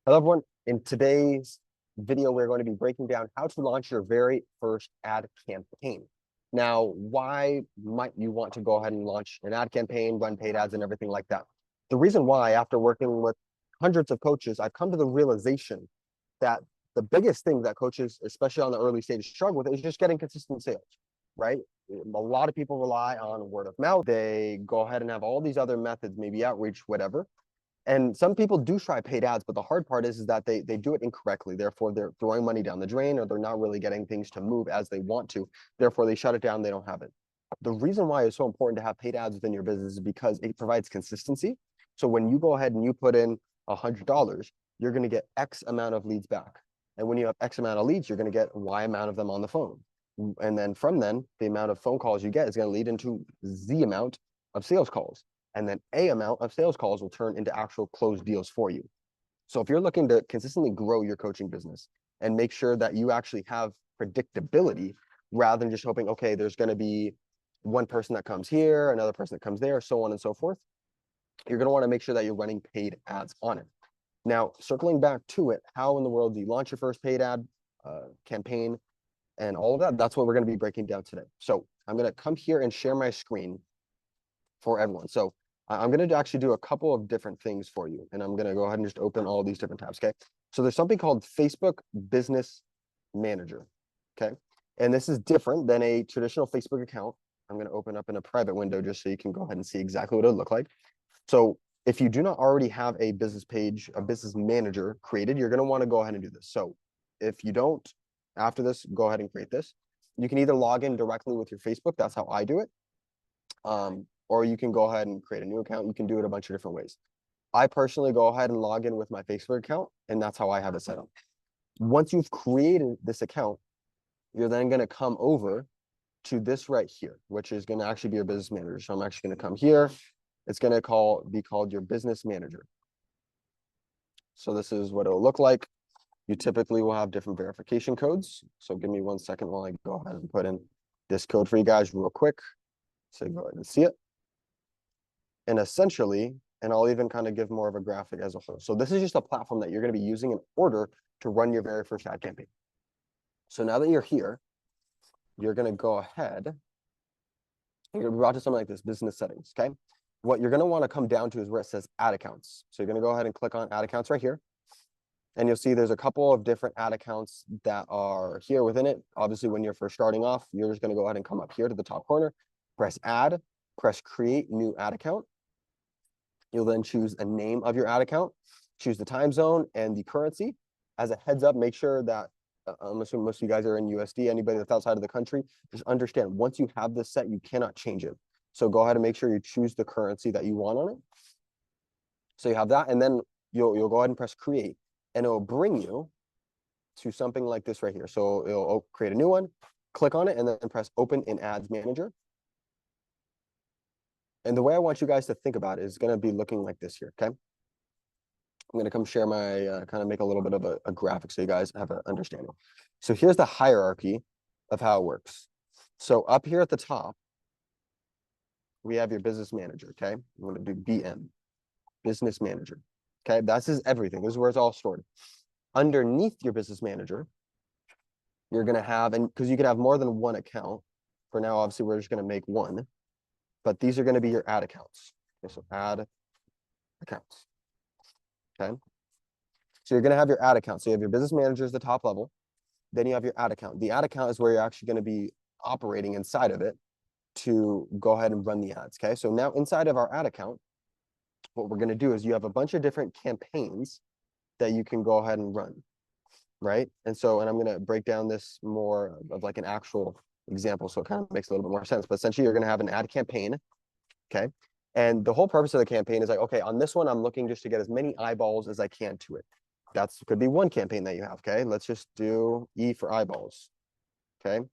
Hello, everyone. In today's video, we're going to be breaking down how to launch your very first ad campaign. Now, why might you want to go ahead and launch an ad campaign, run paid ads, and everything like that? The reason why, after working with hundreds of coaches, I've come to the realization that the biggest thing that coaches, especially on the early stage, struggle with is just getting consistent sales, right? A lot of people rely on word of mouth. They go ahead and have all these other methods, maybe outreach, whatever. And some people do try paid ads, but the hard part is that they do it incorrectly. Therefore, they're throwing money down the drain, or they're not really getting things to move as they want to. Therefore, they shut it down. They don't have it. The reason why it's so important to have paid ads within your business is because it provides consistency. So when you go ahead and you put in $100, you're going to get X amount of leads back. And when you have X amount of leads, you're going to get Y amount of them on the phone. And then from then, the amount of phone calls you get is going to lead into Z amount of sales calls. And then A amount of sales calls will turn into actual closed deals for you. So if you're looking to consistently grow your coaching business and make sure that you actually have predictability rather than just hoping, okay, there's going to be one person that comes here, another person that comes there, so on and so forth, you're going to want to make sure that you're running paid ads on it. Now, circling back to it, how in the world do you launch your first paid ad campaign and all of that? That's what we're going to be breaking down today. So I'm going to come here and share my screen for everyone. So I'm going to actually do a couple of different things for you, and I'm going to go ahead and just open all these different tabs, okay? So there's something called Facebook Business Manager, okay? And this is different than a traditional Facebook account. I'm going to open up in a private window just so you can go ahead and see exactly what it would look like. So if you do not already have a business page, a business manager created, you're going to want to go ahead and do this. So if you don't, after this, go ahead and create this. You can either log in directly with your Facebook. That's how I do it. Or you can go ahead and create a new account. You can do it a bunch of different ways. I personally go ahead and log in with my Facebook account, and that's how I have it set up. Once you've created this account, you're then going to come over to this right here, which is going to actually be your business manager. So I'm actually going to come here. It's going to be called your business manager. So this is what it'll look like. You typically will have different verification codes. So give me 1 second while I go ahead and put in this code for you guys real quick. So go ahead and see it. And essentially, and I'll even kind of give more of a graphic as a whole. So this is just a platform that you're going to be using in order to run your very first ad campaign. So now that you're here, you're going to go ahead. You're going to be brought to something like this, business settings, okay? What you're going to want to come down to is where it says ad accounts. So you're going to go ahead and click on ad accounts right here. And you'll see there's a couple of different ad accounts that are here within it. Obviously, when you're first starting off, you're just going to go ahead and come up here to the top corner, press add, press create new ad account. You'll then choose a name of your ad account, choose the time zone and the currency. As a heads up, make sure that, I'm assuming most of you guys are in USD, anybody that's outside of the country, just understand, once you have this set, you cannot change it. So go ahead and make sure you choose the currency that you want on it. So you have that, and then you'll go ahead and press create, and it will bring you to something like this right here. So it'll create a new one, click on it, and then press open in Ads Manager. And the way I want you guys to think about it is going to be looking like this here, okay? I'm going to come share my, kind of make a little bit of a graphic so you guys have an understanding. So here's the hierarchy of how it works. So up here at the top, we have your business manager, okay? I'm going to do BM, business manager, okay? This is everything. This is where it's all stored. Underneath your business manager, you're going to have, and because you can have more than one account, for now, obviously, we're just going to make one. But these are going to be your ad accounts. Okay, so ad accounts. Okay. So you're going to have your ad account. So you have your business manager as the top level. Then you have your ad account. The ad account is where you're actually going to be operating inside of it to go ahead and run the ads. Okay. So now inside of our ad account, what we're going to do is you have a bunch of different campaigns that you can go ahead and run. Right. And I'm going to break down this more of like an actual example, so it kind of makes a little bit more sense. But essentially, you're going to have an ad campaign, okay? And the whole purpose of the campaign is like, okay, on this one, I'm looking just to get as many eyeballs as I can to it. That's could be one campaign that you have, okay? Let's just do E for eyeballs, okay?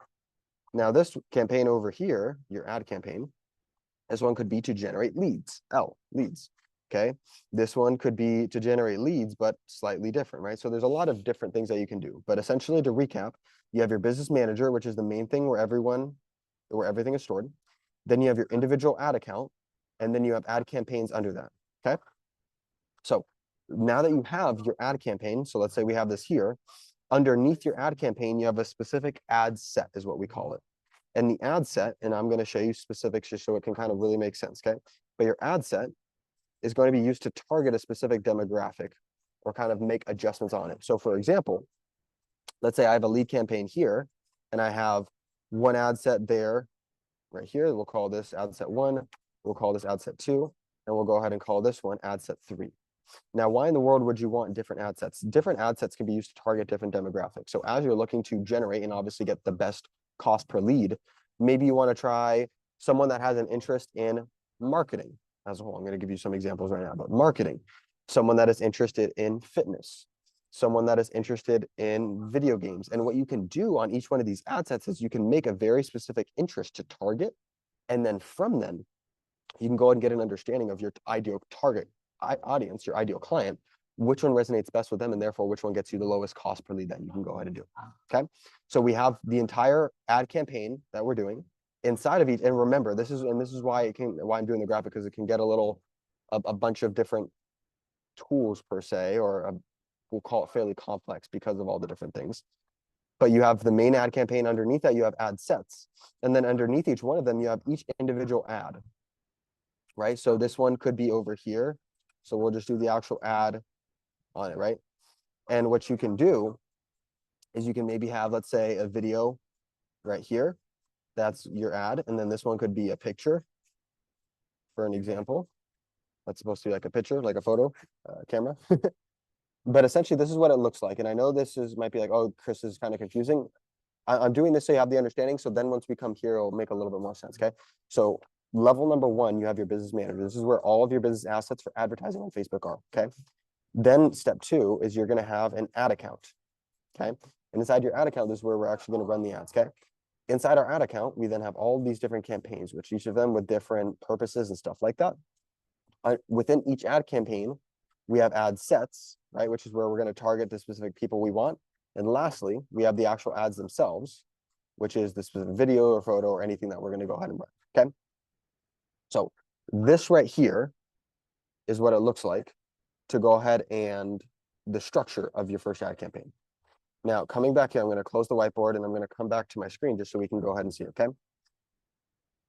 Now, this campaign over here, your ad campaign, this one could be to generate leads, L, leads, okay? This one could be to generate leads, but slightly different, right? So there's a lot of different things that you can do. But essentially, to recap, you have your business manager, which is the main thing where everything is stored. Then you have your individual ad account, and then you have ad campaigns under that, okay? So now that you have your ad campaign, so let's say we have this here, underneath your ad campaign, you have a specific ad set is what we call it. And the ad set, and I'm going to show you specifics just so it can kind of really make sense, okay? But your ad set is going to be used to target a specific demographic or kind of make adjustments on it. So for example, let's say I have a lead campaign here and I have one ad set there right here. We'll call this ad set 1. We'll call this ad set 2. And we'll go ahead and call this one ad set 3. Now, why in the world would you want different ad sets? Different ad sets can be used to target different demographics. So as you're looking to generate and obviously get the best cost per lead, maybe you want to try someone that has an interest in marketing as a whole. I'm going to give you some examples right now about marketing. Someone that is interested in fitness, someone that is interested in video games. And what you can do on each one of these ad sets is you can make a very specific interest to target. And then from them, you can go ahead and get an understanding of your ideal target audience, your ideal client, which one resonates best with them, and therefore which one gets you the lowest cost per lead that you can go ahead and do. Okay. So we have the entire ad campaign that we're doing inside of each. And remember, this is why I'm doing the graphic, because it can get a bunch of different tools per se, or we'll call it fairly complex because of all the different things. But you have the main ad campaign. Underneath that, you have ad sets. And then underneath each one of them, you have each individual ad, right? So this one could be over here. So we'll just do the actual ad on it, right? And what you can do is you can maybe have, let's say, a video right here. That's your ad. And then this one could be a picture, for an example. That's supposed to be like a picture, like a photo camera. But essentially, this is what it looks like. And I know might be like, oh, Chris, is kind of confusing. I'm doing this so you have the understanding. So then once we come here, it'll make a little bit more sense, okay? So level number 1, you have your business manager. This is where all of your business assets for advertising on Facebook are, okay? Then step 2 is you're going to have an ad account, okay? And inside your ad account, this is where we're actually going to run the ads, okay? Inside our ad account, we then have all these different campaigns, which each of them with different purposes and stuff like that. Within each ad campaign, we have ad sets, right? Which is where we're going to target the specific people we want. And lastly, we have the actual ads themselves, which is the specific video or photo or anything that we're going to go ahead and run, okay? So this right here is what it looks like to go ahead and the structure of your first ad campaign. Now, coming back here, I'm going to close the whiteboard and I'm going to come back to my screen just so we can go ahead and see, okay?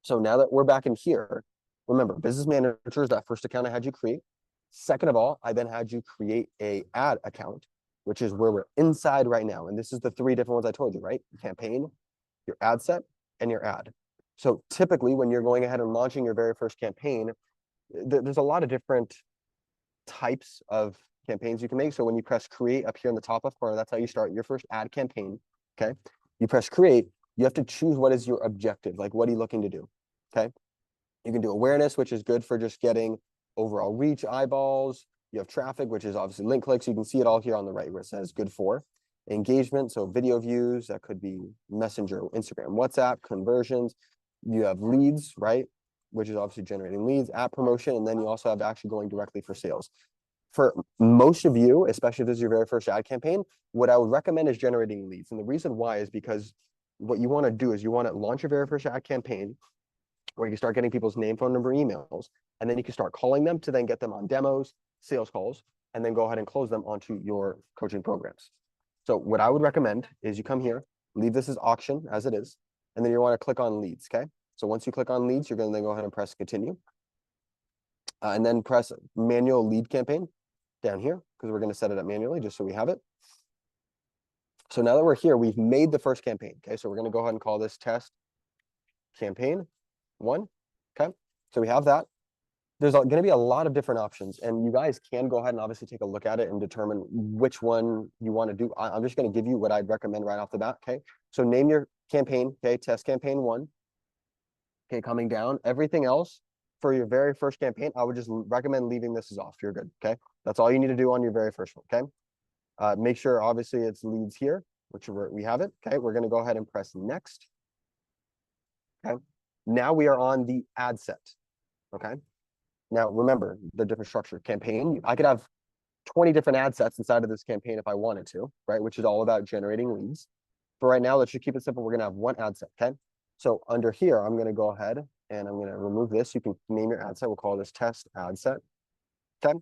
So now that we're back in here, remember, business manager is that first account I had you create. Second of all, I then had you create a ad account, which is where we're inside right now. And this is the 3 different ones I told you, right? Campaign, your ad set, and your ad. So typically when you're going ahead and launching your very first campaign, there's a lot of different types of campaigns you can make. So when you press create up here in the top left corner, that's how you start your first ad campaign, okay? You press create, you have to choose what is your objective, like what are you looking to do, okay? You can do awareness, which is good for just getting overall reach, eyeballs. You have traffic, which is obviously link clicks. You can see it all here on the right where it says good for. Engagement, so video views, that could be Messenger, Instagram, WhatsApp, conversions. You have leads, right? Which is obviously generating leads, app promotion, and then you also have actually going directly for sales. For most of you, especially if this is your very first ad campaign, what I would recommend is generating leads. And the reason why is because what you want to do is you want to launch your very first ad campaign where you start getting people's name, phone number, emails, and then you can start calling them to then get them on demos, sales calls, and then go ahead and close them onto your coaching programs. So what I would recommend is you come here, leave this as auction as it is, and then you want to click on leads, okay? So once you click on leads, you're going to then go ahead and press continue. And then press manual lead campaign down here, because we're going to set it up manually just so we have it. So now that we're here, we've made the first campaign, okay? So we're going to go ahead and call this test campaign 1, okay? So we have that. There's going to be a lot of different options, and you guys can go ahead and obviously take a look at it and determine which one you want to do. I'm just going to give you what I'd recommend right off the bat, okay? So name your campaign, okay? Test campaign 1. Okay, coming down. Everything else for your very first campaign, I would just recommend leaving this as off. You're good, okay? That's all you need to do on your very first one, okay? Make sure, obviously, it's leads here, which we have it, okay? We're going to go ahead and press next, okay? Now we are on the ad set, okay? Now, remember the different structure. Campaign, I could have 20 different ad sets inside of this campaign if I wanted to, right? Which is all about generating leads. But right now, let's just keep it simple. We're going to have one ad set, okay? So under here, I'm going to go ahead and I'm going to remove this. You can name your ad set. We'll call this test ad set, okay?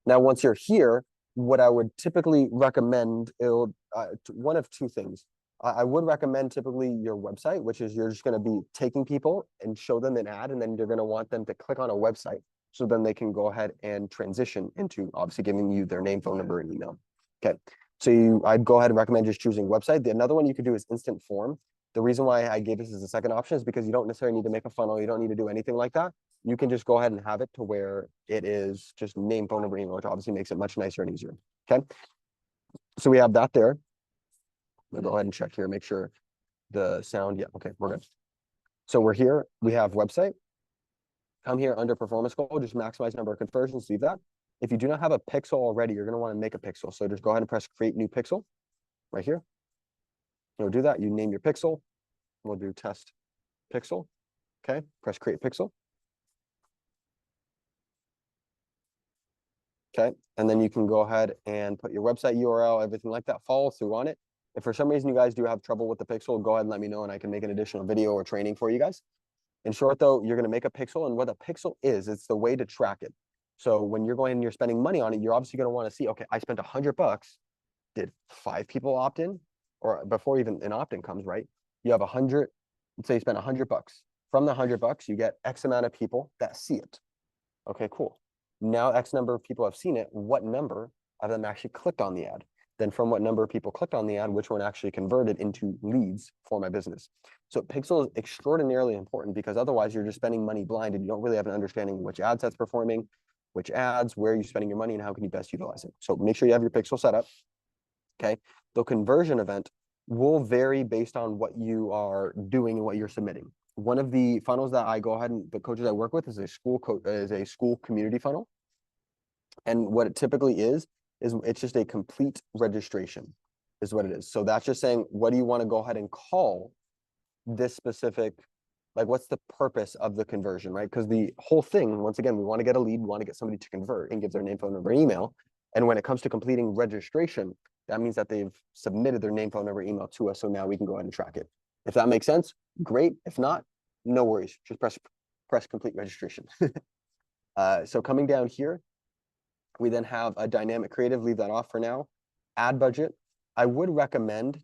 Now, once you're here, what I would typically recommend, one of two things. I would recommend typically your website, which is you're just going to be taking people and show them an ad, and then you're going to want them to click on a website. So then they can go ahead and transition into obviously giving you their name, phone number, and email. Okay. So I'd go ahead and recommend just choosing website. Another one you could do is instant form. The reason why I gave this as a second option is because you don't necessarily need to make a funnel. You don't need to do anything like that. You can just go ahead and have it to where it is just name, phone number, email, which obviously makes it much nicer and easier. Okay. So we have that there. We'll go ahead and check here, make sure the sound. Yeah. Okay. We're good. So we're here. We have website. Come here under performance goal, just maximize number of conversions, leave that. If you do not have a pixel already, you're going to want to make a pixel. So just go ahead and press create new pixel right here. You'll do that. You name your pixel. We'll do test pixel. Okay. Press create pixel. Okay. And then you can go ahead and put your website URL, everything like that, follow through on it. If for some reason you guys do have trouble with the pixel, go ahead and let me know and I can make an additional video or training for you guys. In short, though, you're going to make a pixel, and what a pixel is, it's the way to track it. So when you're going and you're spending money on it, you're obviously going to want to see, okay, I spent $100. Did 5 people opt in? Or before even an opt-in comes, right? You have 100, let's say you spent $100. From the $100, you get X amount of people that see it. Okay, cool. Now X number of people have seen it. What number of them actually clicked on the ad? Then from what number of people clicked on the ad, which one actually converted into leads for my business. So pixel is extraordinarily important because otherwise you're just spending money blind and you don't really have an understanding which ad set's performing, which ads, where are you spending your money, and how can you best utilize it. So make sure you have your pixel set up. Okay. The conversion event will vary based on what you are doing and what you're submitting. One of the funnels that I go ahead and the coaches I work with is a school community funnel. And what it typically is it's just a complete registration is what it is. So that's just saying, what do you want to go ahead and call this specific, like what's the purpose of the conversion, right? Because the whole thing, once again, we want to get a lead, we want to get somebody to convert and give their name, phone number, email. And when it comes to completing registration, that means that they've submitted their name, phone number, email to us. So now we can go ahead and track it. If that makes sense, great. If not, no worries. Just press complete registration. So coming down here, we then have a dynamic creative, leave that off for now. Ad budget, I would recommend,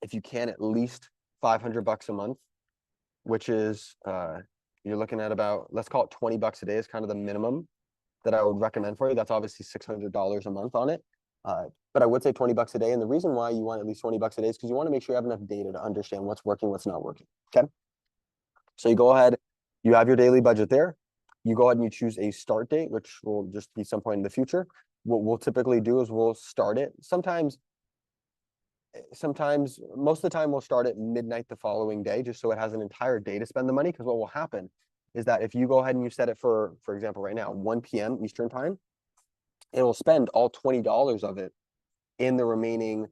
if you can, at least $500 a month, which is, you're looking at about, let's call it $20 a day is kind of the minimum that I would recommend for you. That's obviously $600 a month on it. But I would say $20 a day. And the reason why you want at least $20 a day is because you want to make sure you have enough data to understand what's working, what's not working. Okay. So you go ahead, you have your daily budget there. You go ahead and you choose a start date, which will just be some point in the future. What we'll typically do is we'll start it. Sometimes, most of the time we'll start at midnight the following day, just so it has an entire day to spend the money. Because what will happen is that if you go ahead and you set it for example, right now, 1 p.m. Eastern time, it will spend all $20 of it in the remaining,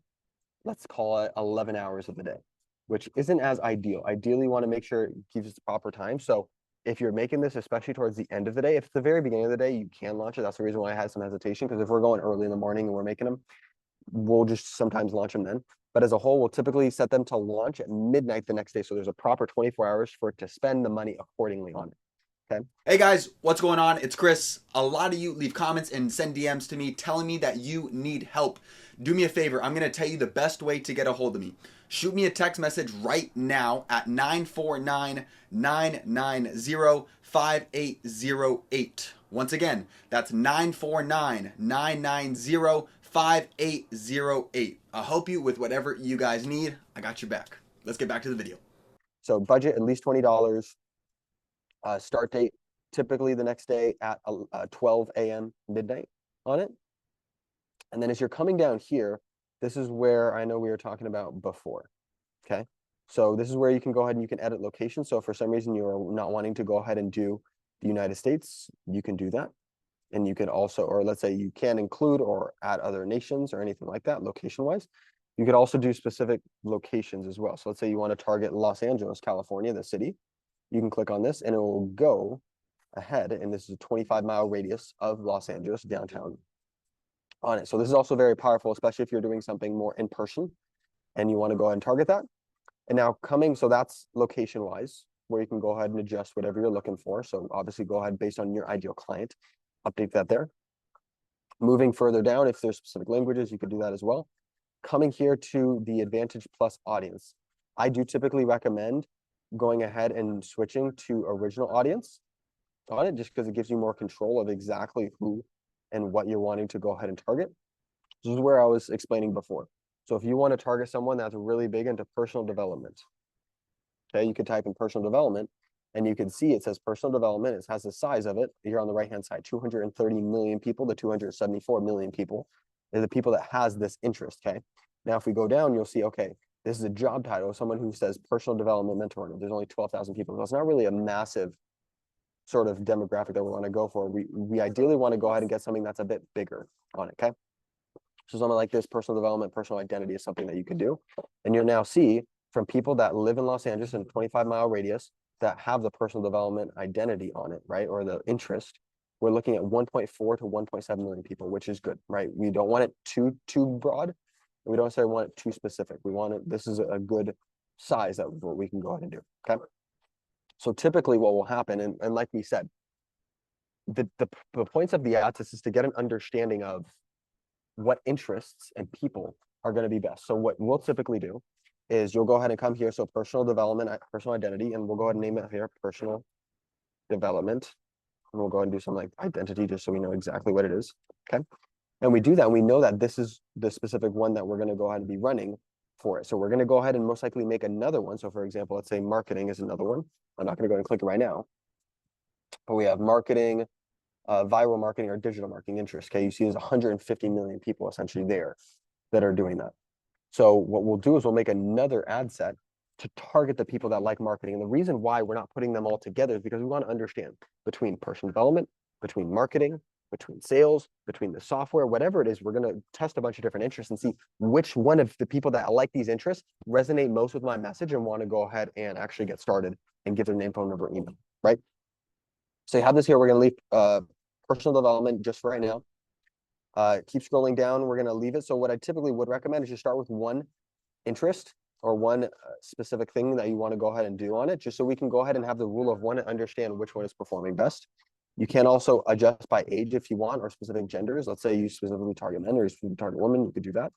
let's call it 11 hours of the day, which isn't as ideal. Ideally, you want to make sure it gives it the proper time. So if you're making this, especially towards the end of the day, if it's the very beginning of the day, you can launch it. That's the reason why I had some hesitation, because if we're going early in the morning and we're making them, we'll just sometimes launch them then. But as a whole, we'll typically set them to launch at midnight the next day. So there's a proper 24 hours for it to spend the money accordingly on it. Okay. Hey guys, what's going on? It's Chris. A lot of you leave comments and send DMs to me telling me that you need help. Do me a favor. I'm going to tell you the best way to get a hold of me. Shoot me a text message right now at 949-990-5808. Once again, that's 949-990-5808. I'll help you with whatever you guys need. I got your back. Let's get back to the video. So budget at least $20. Start date typically the next day at 12 a.m. midnight on it. And then as you're coming down here, this is where I know we were talking about before. Okay. So this is where you can go ahead and you can edit location. So if for some reason you're not wanting to go ahead and do the United States, you can do that. And you can also, or let's say you can include or add other nations or anything like that location wise. You could also do specific locations as well. So let's say you want to target Los Angeles, California, the city. You can click on this and it will go ahead. And this is a 25-mile radius of Los Angeles downtown on it. So this is also very powerful, especially if you're doing something more in person and you want to go ahead and target that. And now so that's location wise, where you can go ahead and adjust whatever you're looking for. So obviously go ahead based on your ideal client, update that there. Moving further down, if there's specific languages, you could do that as well. Coming here to the Advantage Plus audience, I do typically recommend going ahead and switching to original audience on it, just because it gives you more control of exactly who and what you're wanting to go ahead and target. This is where I was explaining before. So if you want to target someone that's really big into personal development, okay, you could type in personal development and you can see it says personal development. It has the size of it here on the right-hand side, 230 million people to 274 million people. They're the people that has this interest, okay? Now, if we go down, you'll see, okay, this is a job title, someone who says personal development mentor. There's only 12,000 people. So it's not really a massive sort of demographic that we want to go for. We ideally want to go ahead and get something that's a bit bigger on it, okay? So something like this, personal development, personal identity is something that you can do. And you'll now see from people that live in Los Angeles in a 25-mile radius that have the personal development identity on it, right? Or the interest, we're looking at 1.4 to 1.7 million people, which is good, right? We don't want it too broad. We don't necessarily want it too specific. We want it, this is a good size that what we can go ahead and do, okay? So typically what will happen, and like we said, the points of the ads is to get an understanding of what interests and people are going to be best. So what we'll typically do is you'll go ahead and come here. So personal development, personal identity, and we'll go ahead and name it here, personal development. And we'll go ahead and do something like identity, just so we know exactly what it is, okay? And we do that, and we know that this is the specific one that we're going to go ahead and be running for it. So we're going to go ahead and most likely make another one. So for example, let's say marketing is another one. I'm not going to go and click it right now, but we have marketing, viral marketing or digital marketing interest. Okay, you see there's 150 million people essentially there that are doing that. So what we'll do is we'll make another ad set to target the people that like marketing. And the reason why we're not putting them all together is because we want to understand between personal development, between marketing, between sales, between the software, whatever it is, we're going to test a bunch of different interests and see which one of the people that like these interests resonate most with my message and want to go ahead and actually get started and give their name, phone number, email, right? So you have this here. We're going to leave personal development just for right now. Keep scrolling down. We're going to leave it. So what I typically would recommend is you start with one interest or one specific thing that you want to go ahead and do on it, just so we can go ahead and have the rule of one and understand which one is performing best. You can also adjust by age if you want, or specific genders. Let's say you specifically target men or you specifically target women, you could do that.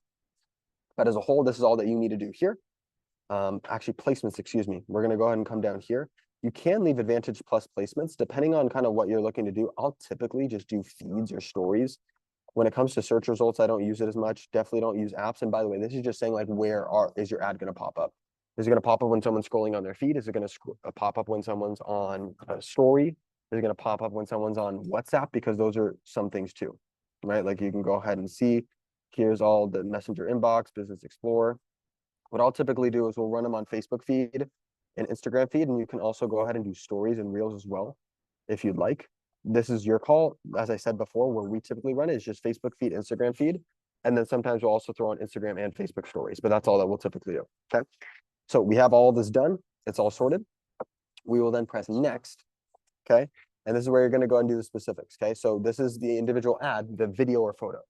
But as a whole, this is all that you need to do here. Actually, placements, excuse me. We're going to go ahead and come down here. You can leave Advantage Plus placements depending on kind of what you're looking to do. I'll typically just do feeds or stories. When it comes to search results, I don't use it as much. Definitely don't use apps. And by the way, this is just saying like, is your ad going to pop up? Is it going to pop up when someone's scrolling on their feed? Is it going to pop up when someone's on a story? Is it going to pop up when someone's on WhatsApp? Because those are some things too, right? Like you can go ahead and see, here's all the Messenger inbox, Business Explorer. What I'll typically do is we'll run them on Facebook feed and Instagram feed, and you can also go ahead and do stories and reels as well, if you'd like. This is your call. As I said before, where we typically run it is just Facebook feed, Instagram feed, and then sometimes we'll also throw on Instagram and Facebook stories, but that's all that we'll typically do, okay? So we have all this done. It's all sorted. We will then press next, okay? And this is where you're gonna go and do the specifics, okay? So this is the individual ad, the video or photo,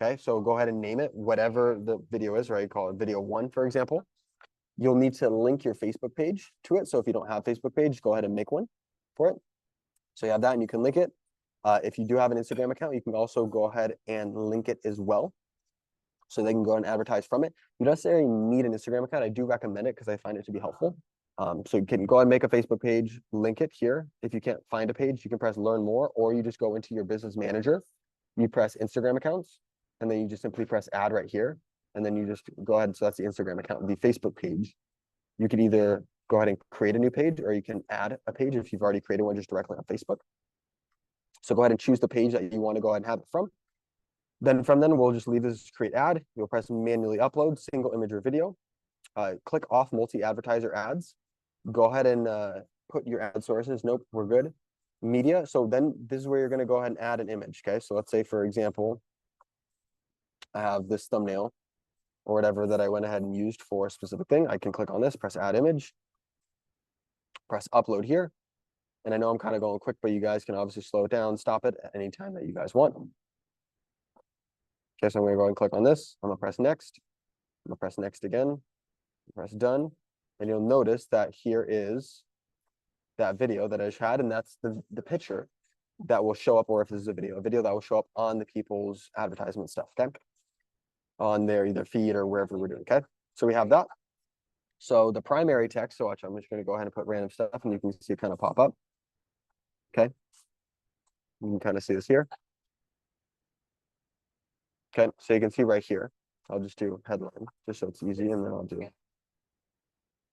okay? So go ahead and name it, whatever the video is, right? Call it video 1, for example. You'll need to link your Facebook page to it. So if you don't have a Facebook page, go ahead and make one for it. So you have that and you can link it. If you do have an Instagram account, you can also go ahead and link it as well. So they can go and advertise from it. You don't necessarily need an Instagram account. I do recommend it because I find it to be helpful. So you can go ahead and make a Facebook page, link it here. If you can't find a page, you can press learn more, or you just go into your business manager. You press Instagram accounts, and then you just simply press add right here. And then you just go ahead. So that's the Instagram account. The Facebook page, you could either go ahead and create a new page, or you can add a page if you've already created one just directly on Facebook. So go ahead and choose the page that you want to go ahead and have it from. Then from then, we'll just leave this create ad. You'll press manually upload, single image or video. Click off multi-advertiser ads. Go ahead and put your ad sources. Nope, we're good. Media. So then this is where you're going to go ahead and add an image. Okay. So let's say, for example, I have this thumbnail or whatever that I went ahead and used for a specific thing. I can click on this, press add image, press upload here. And I know I'm kind of going quick, but you guys can obviously slow it down, stop it at any time that you guys want. Okay, so I'm going to go and click on this. I'm going to press next. I'm going to press next again. Press done. And you'll notice that here is that video that I just had, and that's the picture that will show up, or if this is a video that will show up on the people's advertisement stuff, okay? On their either feed or wherever we're doing, okay? So we have that. So the primary text, so watch, I'm just gonna go ahead and put random stuff and you can see it kind of pop up, okay? You can kind of see this here. Okay, so you can see right here, I'll just do headline, just so it's easy, and then I'll do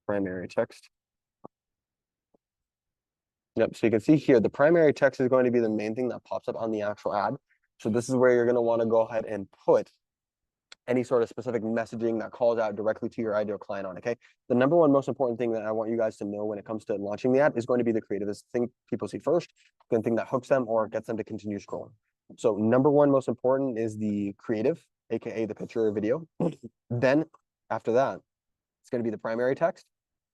primary text. Yep, so you can see here, the primary text is going to be the main thing that pops up on the actual ad. So this is where you're going to want to go ahead and put any sort of specific messaging that calls out directly to your ideal client on, okay? The number one most important thing that I want you guys to know when it comes to launching the ad is going to be the creative. This thing people see first, the thing that hooks them or gets them to continue scrolling. So number one most important is the creative, aka the picture or video. Then after that, it's going to be the primary text.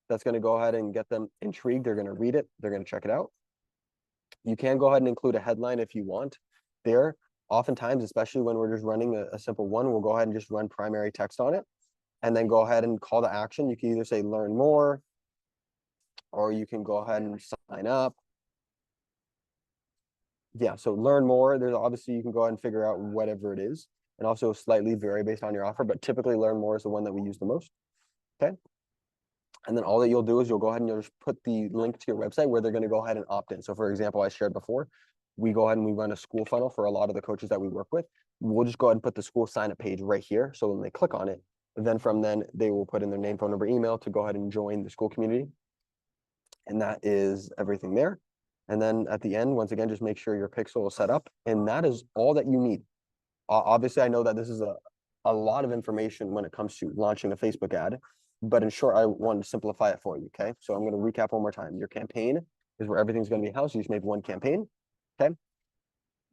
That's going to go ahead and get them intrigued. They're going to read it. They're going to check it out. You can go ahead and include a headline if you want there. Oftentimes, especially when we're just running a simple one, we'll go ahead and just run primary text on it and then go ahead and call to action. You can either say learn more, or you can go ahead and sign up. Yeah, so learn more. There's obviously, you can go ahead and figure out whatever it is, and also slightly vary based on your offer, but typically learn more is the one that we use the most. Okay. And then all that you'll do is you'll go ahead and you'll just put the link to your website where they're going to go ahead and opt in. So for example, I shared before, we go ahead and we run a school funnel for a lot of the coaches that we work with. We'll just go ahead and put the school sign up page right here. So when they click on it, then from then they will put in their name, phone number, email to go ahead and join the school community. And that is everything there. And then at the end, once again, just make sure your pixel is set up. And that is all that you need. Obviously, I know that this is a lot of information when it comes to launching a Facebook ad, but in short, I want to simplify it for you, okay? So I'm going to recap one more time. Your campaign is where everything's going to be housed. You just made one campaign, okay?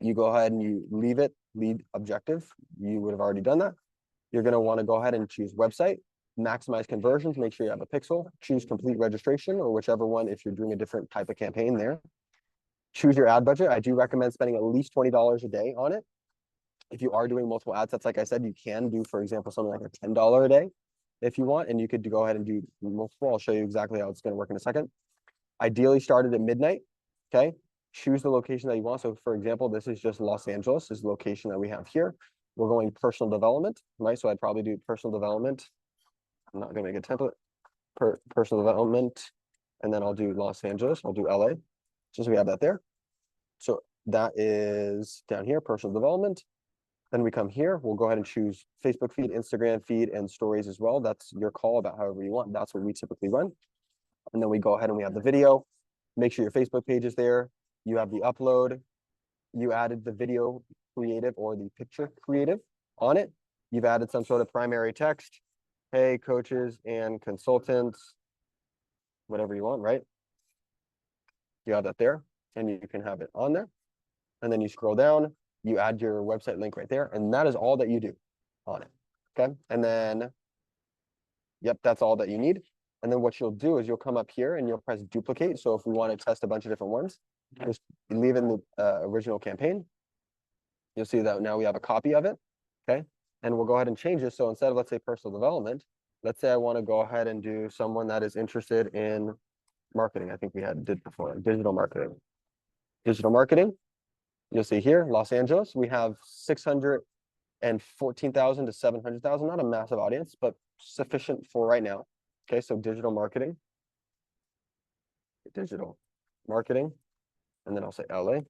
You go ahead and you leave it, lead objective. You would have already done that. You're going to want to go ahead and choose website, maximize conversions, make sure you have a pixel, choose complete registration, or whichever one if you're doing a different type of campaign there. Choose your ad budget. I do recommend spending at least $20 a day on it. If you are doing multiple ad sets, like I said, you can do, for example, something like a $10 a day if you want, and you could go ahead and do multiple. I'll show you exactly how it's going to work in a second. Ideally started at midnight, okay? Choose the location that you want. So for example, this is just Los Angeles, this is the location that we have here. We're going personal development, right? So I'd probably do personal development. I'm not going to make a template. Personal development, and then I'll do Los Angeles. I'll do LA, just so we have that there. So that is down here, personal development. Then we come here, we'll go ahead and choose Facebook feed, Instagram feed, and stories as well. That's your call about however you want. That's what we typically run. And then we go ahead and we have the video. Make sure your Facebook page is there. You have the upload. You added the video creative or the picture creative on it. You've added some sort of primary text. Hey, coaches and consultants, whatever you want, right? You have that there, and you can have it on there. And then you scroll down. You add your website link right there, and that is all that you do on it, okay? And then, yep, that's all that you need. And then what you'll do is you'll come up here and you'll press duplicate. So if we want to test a bunch of different ones, just leave in the original campaign. You'll see that now we have a copy of it, okay? And we'll go ahead and change this. So instead of, let's say, personal development, let's say I want to go ahead and do someone that is interested in marketing. I think we did before, digital marketing. Digital marketing. You'll see here, Los Angeles, we have 614,000 to 700,000, not a massive audience, but sufficient for right now. Okay, so digital marketing, and then I'll say LA,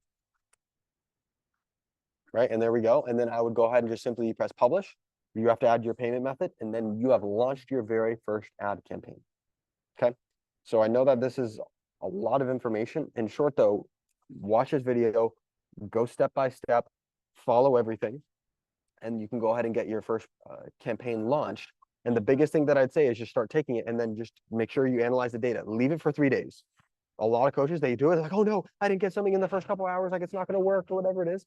right? And there we go. And then I would go ahead and just simply press publish. You have to add your payment method, and then you have launched your very first ad campaign. Okay, so I know that this is a lot of information. In short, though, watch this video. Go step by step, follow everything, and you can go ahead and get your first campaign launched. And the biggest thing that I'd say is just start taking it and then just make sure you analyze the data. Leave it for 3 days. A lot of coaches, they do it like, oh no, I didn't get something in the first couple hours, like it's not going to work or whatever it is.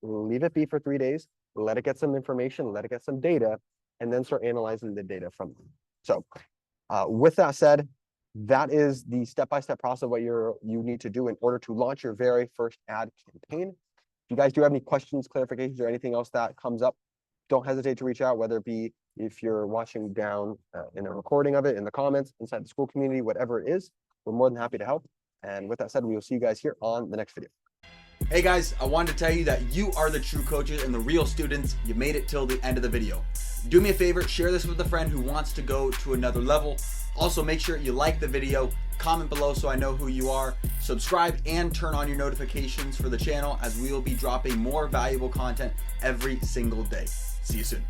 Leave it be for 3 days, let it get some information, let it get some data, and then start analyzing the data from them. So with that said, that is the step-by-step process of what you need to do in order to launch your very first ad campaign. If you guys do have any questions, clarifications, or anything else that comes up, don't hesitate to reach out, whether it be if you're watching down in a recording of it, in the comments, inside the school community, whatever it is. We're more than happy to help. And with that said, we will see you guys here on the next video. Hey guys, I wanted to tell you that you are the true coaches and the real students. You made it till the end of the video. Do me a favor, share this with a friend who wants to go to another level. Also, make sure you like the video, comment below so I know who you are, subscribe, and turn on your notifications for the channel as we will be dropping more valuable content every single day. See you soon.